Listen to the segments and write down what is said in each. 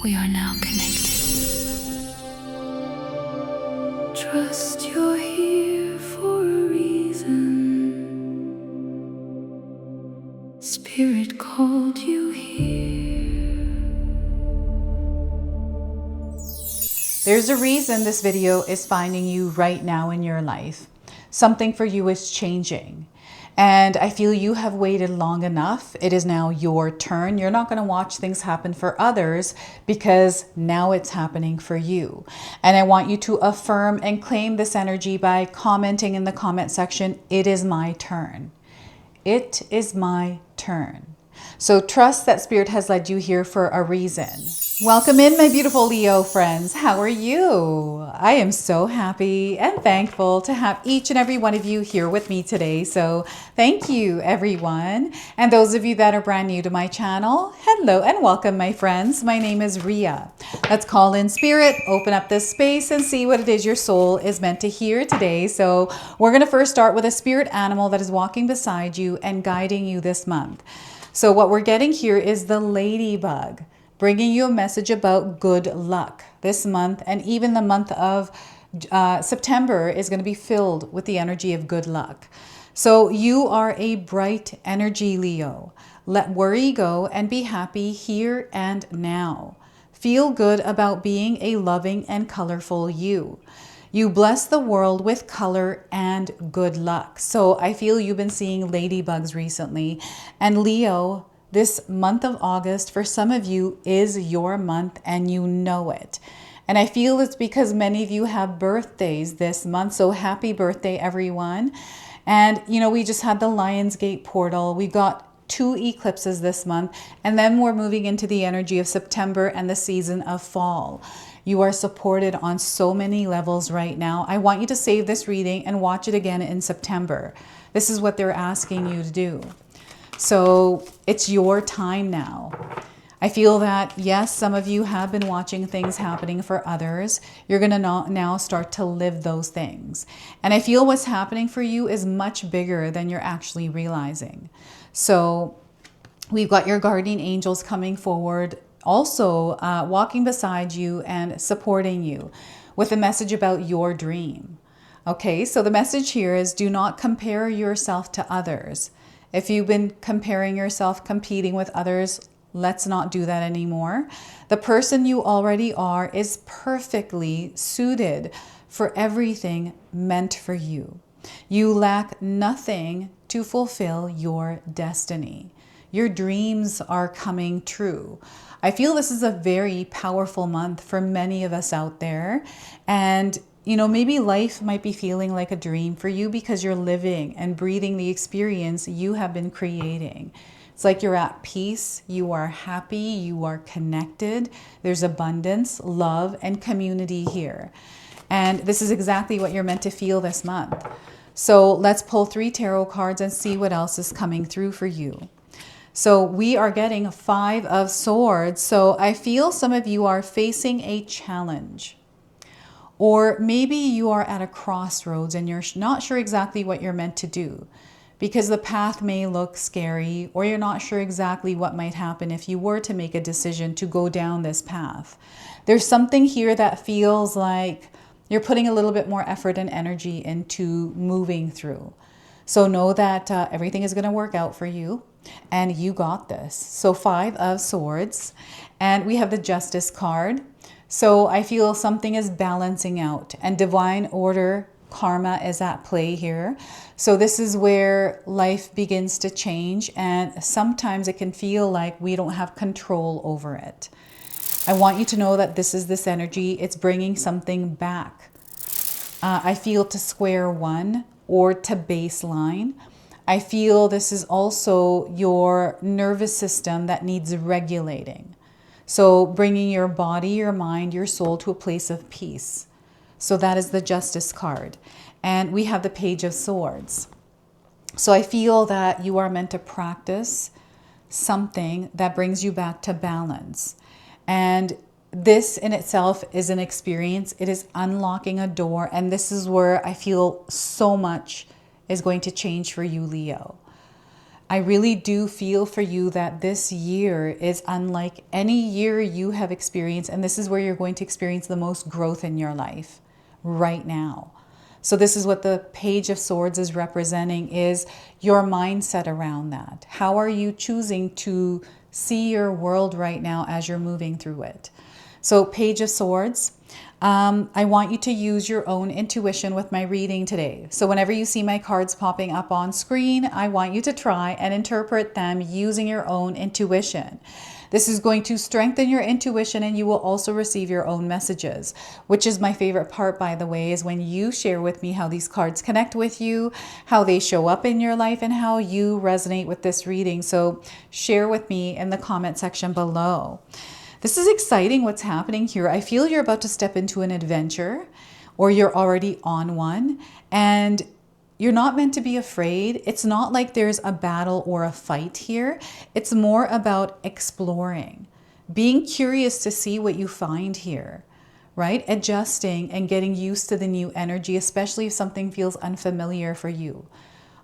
We are now connected. Trust you're here for a reason. Spirit called you here. There's a reason this video is finding you right now in your life. Something for you is changing. And I feel you have waited long enough. It is now your turn. You're not going to watch things happen for others because now it's happening for you. And I want you to affirm and claim this energy by commenting in the comment section, "It is my turn." It is my turn. So trust that Spirit has led you here for a reason. Welcome in, my beautiful Leo friends. How are you? I am so happy and thankful to have each and every one of you here with me today. So thank you, everyone. And those of you that are brand new to my channel, hello and welcome, my friends. My name is Ria. Let's call in Spirit, open up this space and see what it is your soul is meant to hear today. So we're going to first start with a spirit animal that is walking beside you and guiding you this month. So what we're getting here is the ladybug, bringing you a message about good luck this month. And even the month of September is going to be filled with the energy of good luck. So you are a bright energy, Leo. Let worry go and be happy here and now. Feel good about being a loving and colorful you. You bless the world with color and good luck. So I feel you've been seeing ladybugs recently. And Leo, this month of August, for some of you, is your month and you know it. And I feel it's because many of you have birthdays this month. So happy birthday, everyone. And, you know, we just had the Lionsgate portal. We got 2 eclipses this month. And then we're moving into the energy of September and the season of fall. You are supported on so many levels right now. I want you to save this reading and watch it again in September. This is what they're asking you to do. So it's your time now. I feel that, yes, some of you have been watching things happening for others. You're going to now start to live those things. And I feel what's happening for you is much bigger than you're actually realizing. So we've got your guardian angels coming forward, also walking beside you and supporting you with a message about your dream. Okay, so the message here is do not compare yourself to others. If you've been comparing yourself, competing with others, let's not do that anymore. The person you already are is perfectly suited for everything meant for you. You lack nothing to fulfill your destiny. Your dreams are coming true. I feel this is a very powerful month for many of us out there. And, you know, maybe life might be feeling like a dream for you because you're living and breathing the experience you have been creating. It's like you're at peace, you are happy, you are connected. There's abundance, love, and community here. And this is exactly what you're meant to feel this month. So let's pull 3 tarot cards and see what else is coming through for you. So we are getting 5 of Swords. So I feel some of you are facing a challenge. Or maybe you are at a crossroads and you're not sure exactly what you're meant to do because the path may look scary, or you're not sure exactly what might happen if you were to make a decision to go down this path. There's something here that feels like you're putting a little bit more effort and energy into moving through. So know that everything is going to work out for you and you got this. So 5 of Swords, and we have the Justice card. So I feel something is balancing out and divine order, karma is at play here. So this is where life begins to change, and sometimes it can feel like we don't have control over it. I want you to know that this is this energy. It's bringing something back. I feel to square one or to baseline. I feel this is also your nervous system that needs regulating. So bringing your body, your mind, your soul to a place of peace. So that is the Justice card. And we have the Page of Swords. So I feel that you are meant to practice something that brings you back to balance. And this in itself is an experience. It is unlocking a door. And this is where I feel so much is going to change for you, Leo. I really do feel for you that this year is unlike any year you have experienced, and this is where you're going to experience the most growth in your life right now. So this is what the Page of Swords is representing, is your mindset around that. How are you choosing to see your world right now as you're moving through it? So Page of Swords, I want you to use your own intuition with my reading today. So whenever you see my cards popping up on screen, I want you to try and interpret them using your own intuition. This is going to strengthen your intuition, and you will also receive your own messages, which is my favorite part, by the way, is when you share with me how these cards connect with you, how they show up in your life, and how you resonate with this reading. So share with me in the comment section below. This is exciting what's happening here. I feel you're about to step into an adventure, or you're already on one, and you're not meant to be afraid. It's not like there's a battle or a fight here. It's more about exploring, being curious to see what you find here, right? Adjusting and getting used to the new energy, especially if something feels unfamiliar for you.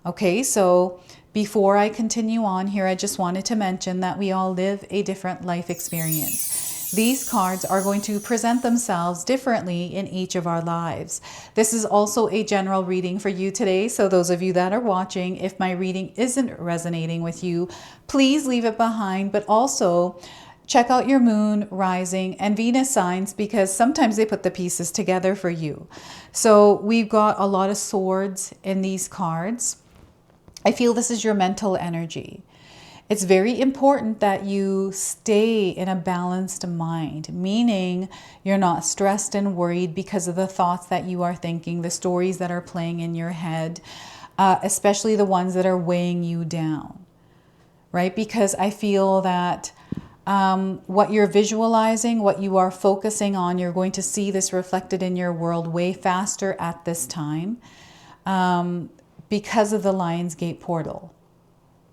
Okay, so before I continue on here, I just wanted to mention that we all live a different life experience. These cards are going to present themselves differently in each of our lives. This is also a general reading for you today. So those of you that are watching, if my reading isn't resonating with you, please leave it behind, but also check out your moon, rising, and Venus signs, because sometimes they put the pieces together for you. So we've got a lot of swords in these cards. I feel this is your mental energy. It's very important that you stay in a balanced mind, meaning you're not stressed and worried because of the thoughts that you are thinking, the stories that are playing in your head, especially the ones that are weighing you down, right? Because I feel that what you're visualizing, what you are focusing on, you're going to see this reflected in your world way faster at this time. Because of the Lion's Gate portal.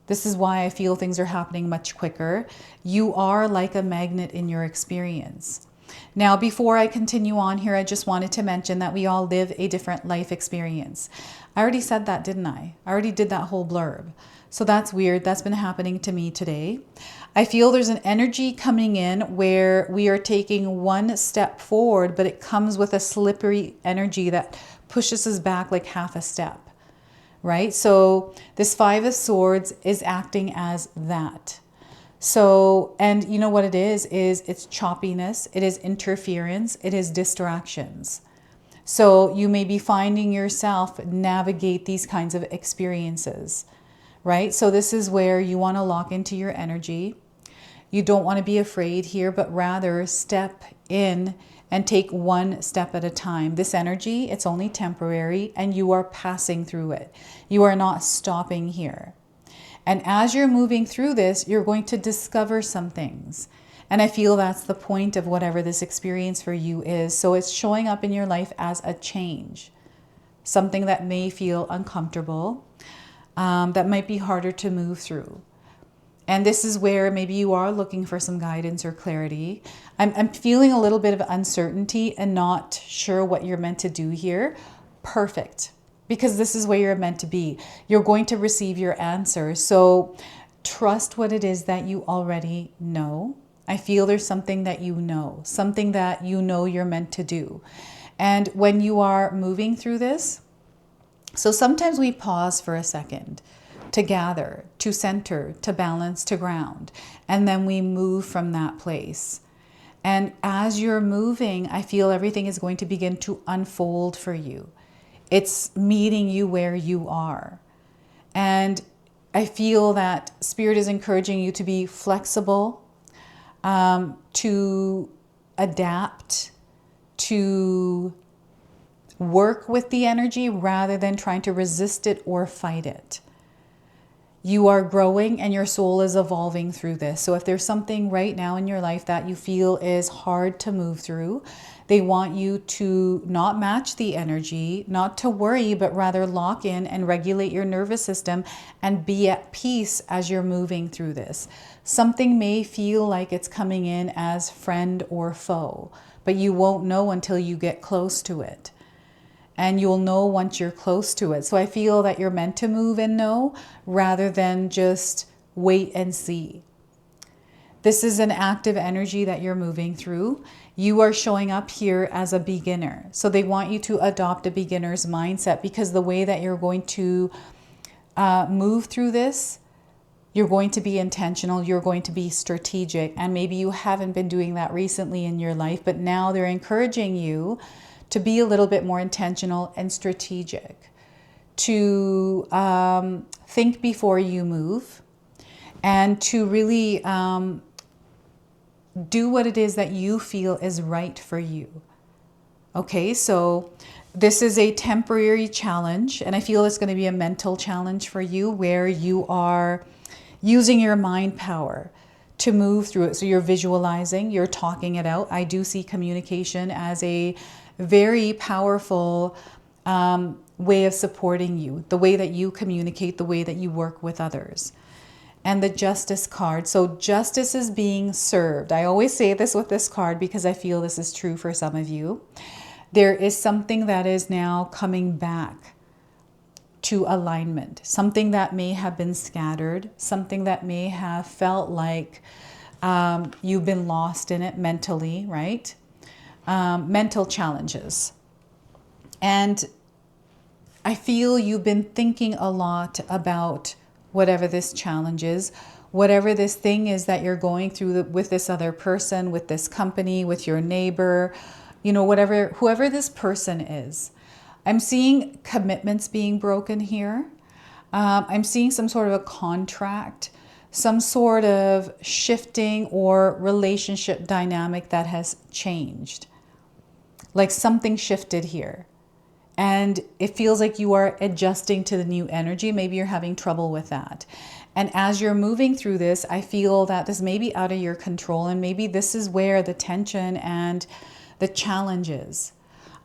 This is why I feel things are happening much quicker. You are like a magnet in your experience. Now, before I continue on here, I just wanted to mention that we all live a different life experience. I already said that, didn't I? I already did that whole blurb. So that's weird. That's been happening to me today. I feel there's an energy coming in where we are taking one step forward, but it comes with a slippery energy that pushes us back like half a step. Right? So this Five of Swords is acting as that. So, and you know what it is it's choppiness, it is interference, it is distractions. So you may be finding yourself navigate these kinds of experiences, right? So this is where you want to lock into your energy. You don't want to be afraid here, but rather step in and take one step at a time. This energy, it's only temporary, and you are passing through it. You are not stopping here. And as you're moving through this, you're going to discover some things. And I feel that's the point of whatever this experience for you is. So it's showing up in your life as a change, something that may feel uncomfortable, that might be harder to move through. And this is where maybe you are looking for some guidance or clarity. I'm feeling a little bit of uncertainty and not sure what you're meant to do here. Perfect. Because this is where you're meant to be. You're going to receive your answer. So trust what it is that you already know. I feel there's something that you know, something that you know you're meant to do. And when you are moving through this, so sometimes we pause for a second to gather, to center, to balance, to ground. And then we move from that place. And as you're moving, I feel everything is going to begin to unfold for you. It's meeting you where you are. And I feel that Spirit is encouraging you to be flexible, to adapt, to work with the energy rather than trying to resist it or fight it. You are growing and your soul is evolving through this. So if there's something right now in your life that you feel is hard to move through, they want you to not match the energy, not to worry, but rather lock in and regulate your nervous system and be at peace as you're moving through this. Something may feel like it's coming in as friend or foe, but you won't know until you get close to it. and you'll know once you're close to it. So I feel that you're meant to move and know rather than just wait and see. This is an active energy that you're moving through. You are showing up here as a beginner. So they want you to adopt a beginner's mindset, because the way that you're going to move through this, you're going to be intentional, you're going to be strategic, and maybe you haven't been doing that recently in your life, but now they're encouraging you to be a little bit more intentional and strategic, to think before you move, and to really do what it is that you feel is right for you. Okay, so this is a temporary challenge, and I feel it's going to be a mental challenge for you, where you are using your mind power to move through it. So you're visualizing, you're talking it out. I do see communication as a very powerful way of supporting you, the way that you communicate, the way that you work with others. And the Justice card. So justice is being served. I always say this with this card because I feel this is true for some of you. There is something that is now coming back to alignment, something that may have been scattered, something that may have felt like you've been lost in it mentally, right? Mental challenges. And I feel you've been thinking a lot about whatever this challenge is, whatever this thing is that you're going through with this other person, with this company, with your neighbor, you know, whoever this person is. I'm seeing commitments being broken here. I'm seeing some sort of a contract, some sort of shifting or relationship dynamic that has changed. Like something shifted here. And it feels like you are adjusting to the new energy. Maybe you're having trouble with that. And as you're moving through this, I feel that this may be out of your control. And maybe this is where the tension and the challenge is.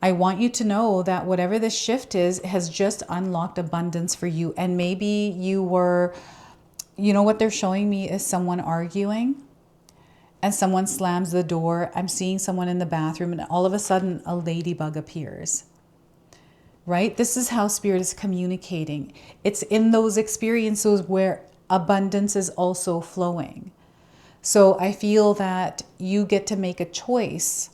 I want you to know that whatever this shift is has just unlocked abundance for you. And maybe you were, you know, what they're showing me is someone arguing and someone slams the door. I'm seeing someone in the bathroom and all of a sudden a ladybug appears. Right? This is how Spirit is communicating. It's in those experiences where abundance is also flowing. So I feel that you get to make a choice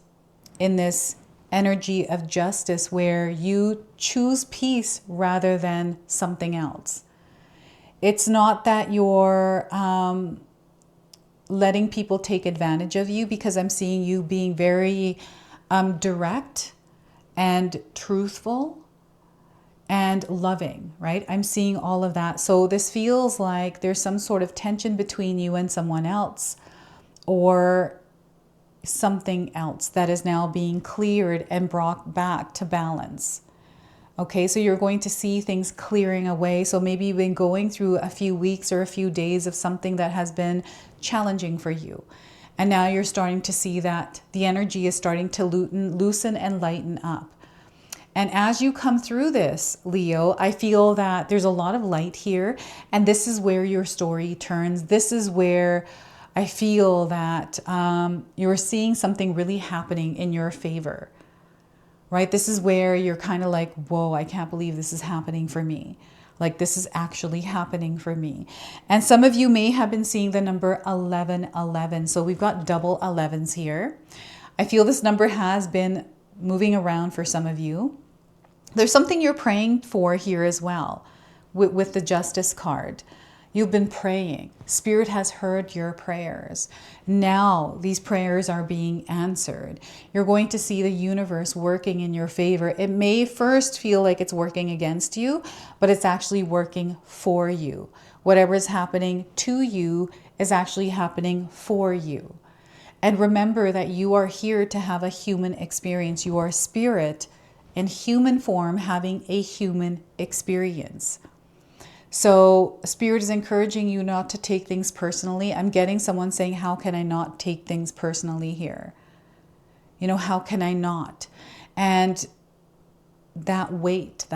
in this energy of justice where you choose peace rather than something else. It's not that you're letting people take advantage of you, because I'm seeing you being very direct and truthful and loving, right? I'm seeing all of that. So this feels like there's some sort of tension between you and someone else, or something else that is now being cleared and brought back to balance. Okay, so you're going to see things clearing away. So maybe you've been going through a few weeks or a few days of something that has been challenging for you. And now you're starting to see that the energy is starting to loosen and lighten up. And as you come through this, Leo, I feel that there's a lot of light here. And this is where your story turns. This is where I feel that you're seeing something really happening in your favor, right? This is where you're kind of like, whoa, I can't believe this is happening for me. Like, this is actually happening for me. And some of you may have been seeing the number 1111. So we've got double 11s here. I feel this number has been moving around for some of you. There's something you're praying for here as well with the Justice card. You've been praying. Spirit has heard your prayers. Now these prayers are being answered. You're going to see the universe working in your favor. It may first feel like it's working against you, but it's actually working for you. Whatever is happening to you is actually happening for you. And remember that you are here to have a human experience. You are spirit in human form having a human experience. So Spirit is encouraging you not to take things personally. I'm getting someone saying, how can I not take things personally here? You know, how can I not? And that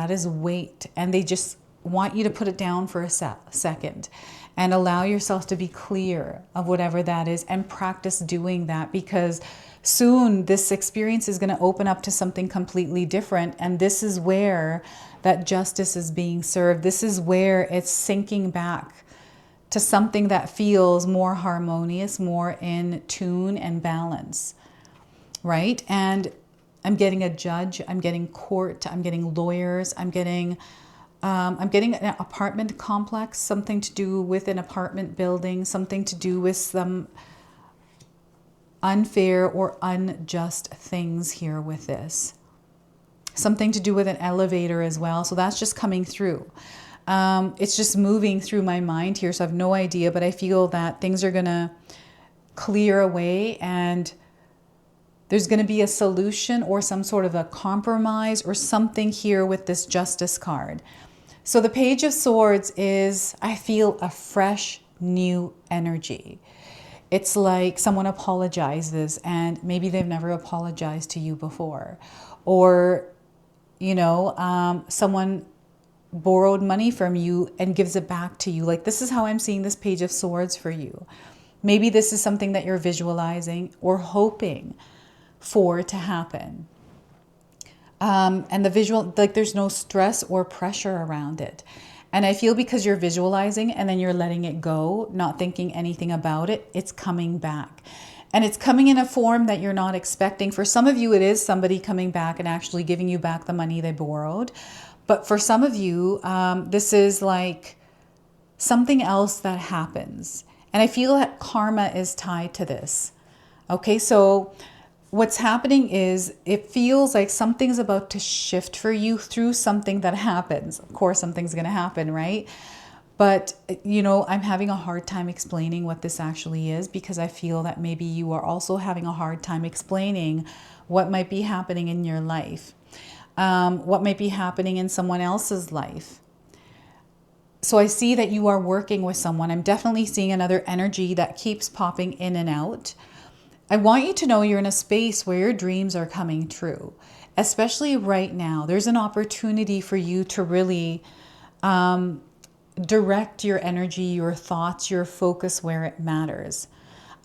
is weight. And they just want you to put it down for a second. and allow yourself to be clear of whatever that is and practice doing that, because soon this experience is going to open up to something completely different. And this is where that justice is being served. This is where it's sinking back to something that feels more harmonious, more in tune and balance, right? And I'm getting a judge, I'm getting court, I'm getting lawyers, I'm getting an apartment complex, something to do with an apartment building, something to do with some unfair or unjust things here with this. Something to do with an elevator as well. So that's just coming through. It's just moving through my mind here. So I have no idea, but I feel that things are going to clear away and there's going to be a solution or some sort of a compromise or something here with this Justice card. So the Page of Swords is, I feel, a fresh, new energy. It's like someone apologizes and maybe they've never apologized to you before. Or, you know, someone borrowed money from you and gives it back to you. Like, this is how I'm seeing this Page of Swords for you. Maybe this is something that you're visualizing or hoping for to happen. And the visual, like, there's no stress or pressure around it. And I feel because you're visualizing and then you're letting it go, not thinking anything about it, it's coming back. And it's coming in a form that you're not expecting. For some of you, it is somebody coming back and actually giving you back the money they borrowed. But for some of you, this is like something else that happens. And I feel that karma is tied to this. Okay, so what's happening is it feels like something's about to shift for you through something that happens. Of course, something's going to happen, right? But, you know, I'm having a hard time explaining what this actually is because I feel that maybe you are also having a hard time explaining what might be happening in your life, what might be happening in someone else's life. So I see that you are working with someone. I'm definitely seeing another energy that keeps popping in and out. I want you to know you're in a space where your dreams are coming true, especially right now. There's an opportunity for you to really direct your energy, your thoughts, your focus where it matters.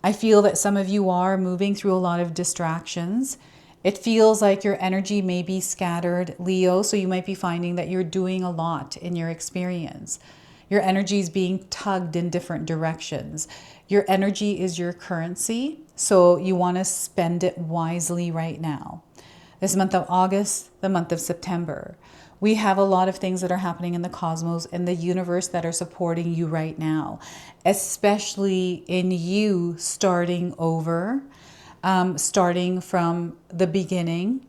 I feel that some of you are moving through a lot of distractions. It feels like your energy may be scattered, Leo, so you might be finding that you're doing a lot in your experience. Your energy is being tugged in different directions. Your energy is your currency, so you want to spend it wisely right now. This month of August, the month of September, we have a lot of things that are happening in the cosmos and the universe that are supporting you right now, especially in you starting over, starting from the beginning,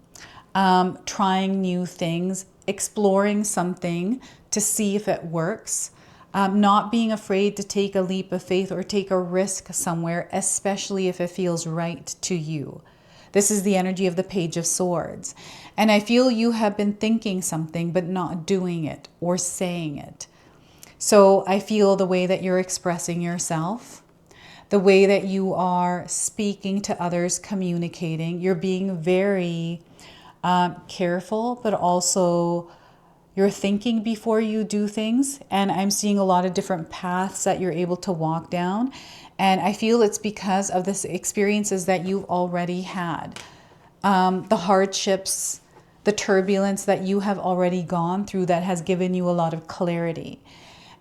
trying new things, exploring something to see if it works. Not being afraid to take a leap of faith or take a risk somewhere, especially if it feels right to you. This is the energy of the Page of Swords. And I feel you have been thinking something but not doing it or saying it. So I feel the way that you're expressing yourself, the way that you are speaking to others, communicating, you're being very careful, but also you're thinking before you do things. And I'm seeing a lot of different paths that you're able to walk down. And I feel it's because of the experiences that you've already had. The hardships, the turbulence that you have already gone through that has given you a lot of clarity.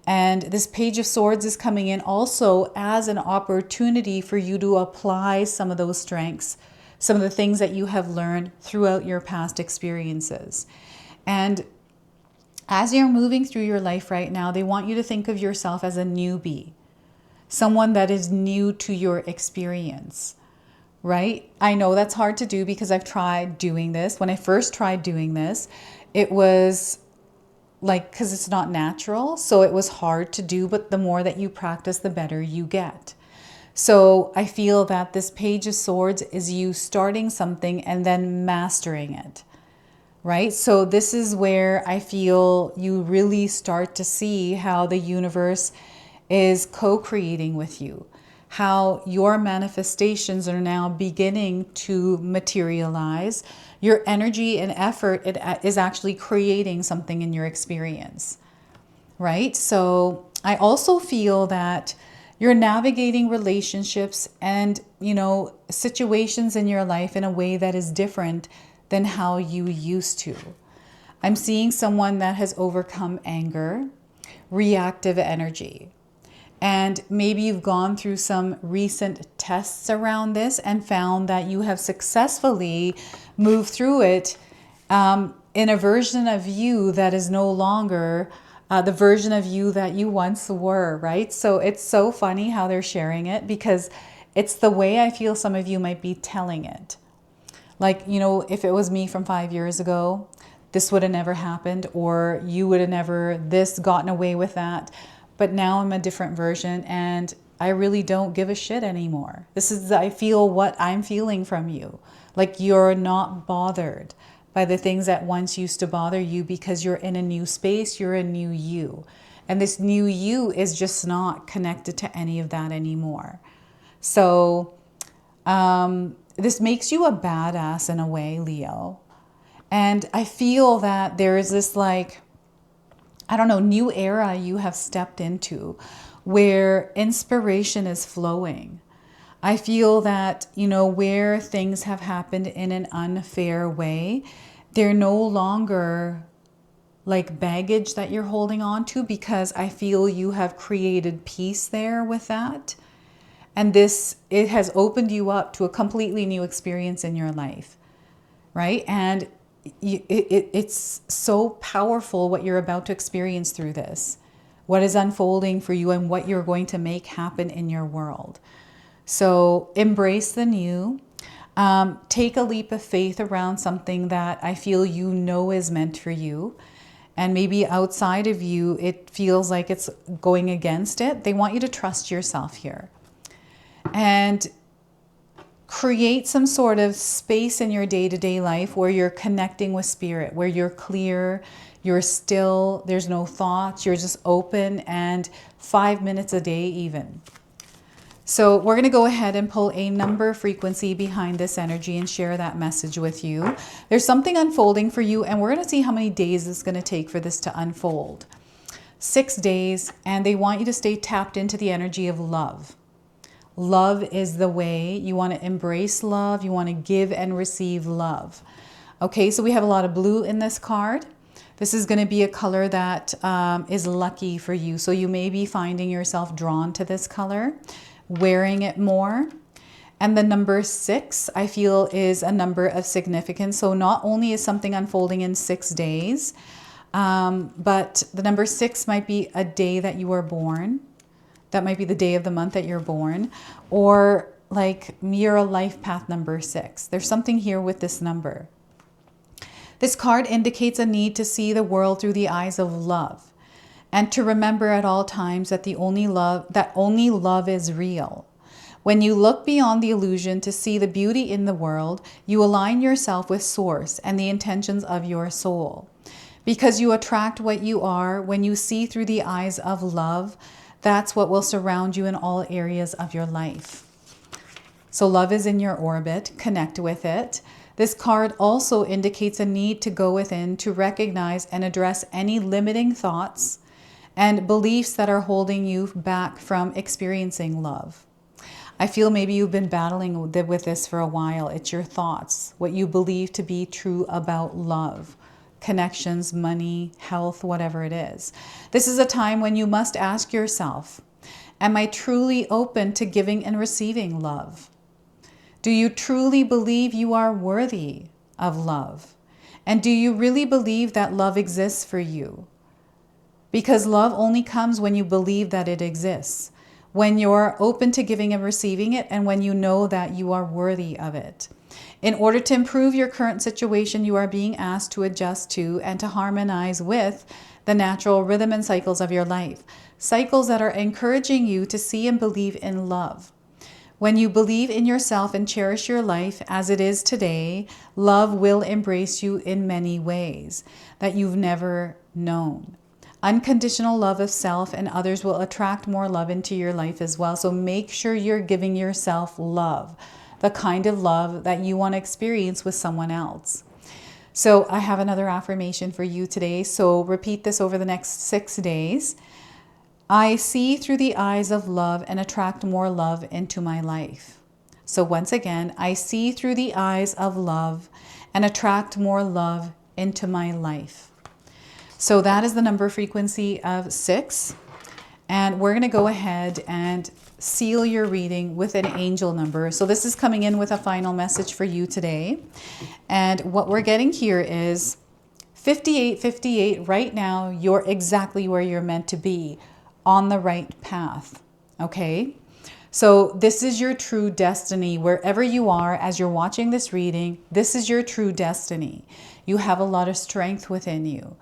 And this Page of Swords is coming in also as an opportunity for you to apply some of those strengths, some of the things that you have learned throughout your past experiences. And as you're moving through your life right now, they want you to think of yourself as a newbie, someone that is new to your experience, right? I know that's hard to do because I've tried doing this. When I first tried doing this, it was like, because it's not natural, so it was hard to do, but the more that you practice, the better you get. So I feel that this Page of Swords is you starting something and then mastering it. Right? So this is where I feel you really start to see how the universe is co-creating with you, how your manifestations are now beginning to materialize. Your energy and effort is actually creating something in your experience, right? So I also feel that you're navigating relationships and, situations in your life in a way that is different than how you used to. I'm seeing someone that has overcome anger, reactive energy. And maybe you've gone through some recent tests around this and found that you have successfully moved through it in a version of you that is no longer the version of you that you once were, right? So it's so funny how they're sharing it, because it's the way I feel some of you might be telling it. Like, if it was me from 5 years ago, this would have never happened, or you would have never gotten away with that. But now I'm a different version and I really don't give a shit anymore. I feel what I'm feeling from you. Like, you're not bothered by the things that once used to bother you, because you're in a new space, you're a new you. And this new you is just not connected to any of that anymore. So this makes you a badass in a way, Leo. And I feel that there is this new era you have stepped into where inspiration is flowing. I feel that, where things have happened in an unfair way, they're no longer like baggage that you're holding on to, because I feel you have created peace there with that. And it has opened you up to a completely new experience in your life, right? And it's so powerful what you're about to experience through this, what is unfolding for you and what you're going to make happen in your world. So embrace the new. Take a leap of faith around something that I feel is meant for you. And maybe outside of you, it feels like it's going against it. They want you to trust yourself here. And create some sort of space in your day-to-day life where you're connecting with spirit, where you're clear, you're still, there's no thoughts, you're just open, and 5 minutes a day even. So we're going to go ahead and pull a number frequency behind this energy and share that message with you. There's something unfolding for you, and we're going to see how many days it's going to take for this to unfold. 6 days, and they want you to stay tapped into the energy of love. Love is the way. You want to embrace love. You want to give and receive love. Okay, so we have a lot of blue in this card. This is going to be a color that is lucky for you. So you may be finding yourself drawn to this color, wearing it more. And the number 6, I feel, is a number of significance. So not only is something unfolding in 6 days, but the number 6 might be a day that you were born. That might be the day of the month that you're born, or like you're a life path number 6. There's something here with this number. This card indicates a need to see the world through the eyes of love, and to remember at all times that only love is real. When you look beyond the illusion to see the beauty in the world, you align yourself with Source and the intentions of your soul. Because you attract what you are, when you see through the eyes of love, that's what will surround you in all areas of your life. So love is in your orbit. Connect with it. This card also indicates a need to go within to recognize and address any limiting thoughts and beliefs that are holding you back from experiencing love. I feel maybe you've been battling with this for a while. It's your thoughts, what you believe to be true about love. Connections, money, health, whatever it is. This is a time when you must ask yourself, am I truly open to giving and receiving love? Do you truly believe you are worthy of love? And do you really believe that love exists for you? Because love only comes when you believe that it exists, when you're open to giving and receiving it, and when you know that you are worthy of it. In order to improve your current situation, you are being asked to adjust to and to harmonize with the natural rhythm and cycles of your life. Cycles that are encouraging you to see and believe in love. When you believe in yourself and cherish your life as it is today, love will embrace you in many ways that you've never known. Unconditional love of self and others will attract more love into your life as well. So make sure you're giving yourself love, the kind of love that you want to experience with someone else. So I have another affirmation for you today. So repeat this over the next 6 days. I see through the eyes of love and attract more love into my life. So once again, I see through the eyes of love and attract more love into my life. So that is the number frequency of 6. And we're going to go ahead and seal your reading with an angel number. So this is coming in with a final message for you today. And what we're getting here is 5858. Right now, you're exactly where you're meant to be, on the right path. Okay? So this is your true destiny. Wherever you are as you're watching this reading, this is your true destiny. You have a lot of strength within you.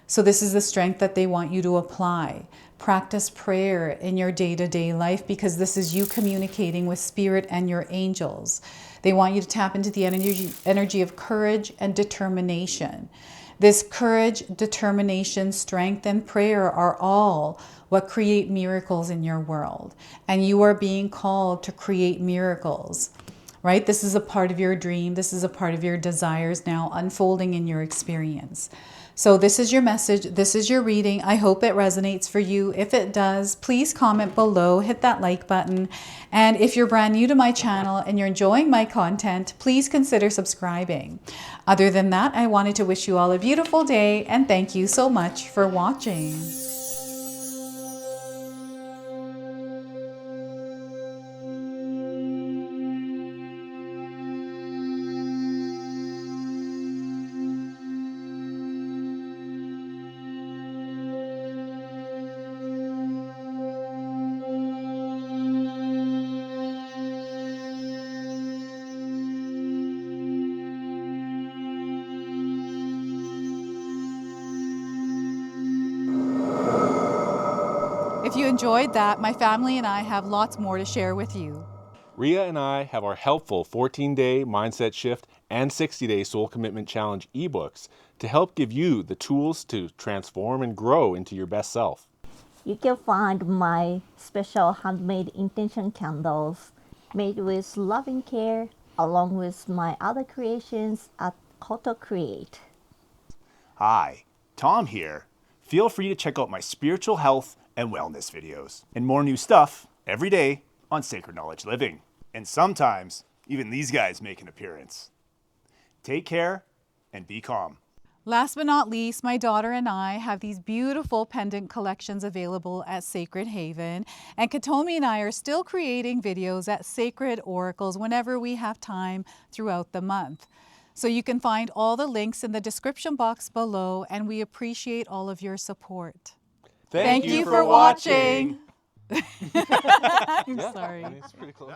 So this is the strength that they want you to apply. Practice prayer in your day-to-day life, because this is you communicating with spirit and your angels. They want you to tap into the energy of courage and determination. This courage, determination, strength, and prayer are all what create miracles in your world. And you are being called to create miracles, right? This is a part of your dream. This is a part of your desires now unfolding in your experience. So this is your message. This is your reading. I hope it resonates for you. If it does, please comment below, hit that like button. And if you're brand new to my channel and you're enjoying my content, please consider subscribing. Other than that, I wanted to wish you all a beautiful day and thank you so much for watching. If you enjoyed that, my family and I have lots more to share with you. Ria and I have our helpful 14-day mindset shift and 60-day soul commitment challenge ebooks to help give you the tools to transform and grow into your best self. You can find my special handmade intention candles made with loving care, along with my other creations at Koto Create. Hi, Tom here. Feel free to check out my spiritual health and wellness videos and more new stuff every day on Sacred Knowledge Living. And sometimes even these guys make an appearance. Take care and be calm. Last but not least, my daughter and I have these beautiful pendant collections available at Sacred Haven. And Katomi and I are still creating videos at Sacred Oracles whenever we have time throughout the month. So you can find all the links in the description box below, and we appreciate all of your support. Thank you for watching. I'm sorry. It's pretty close.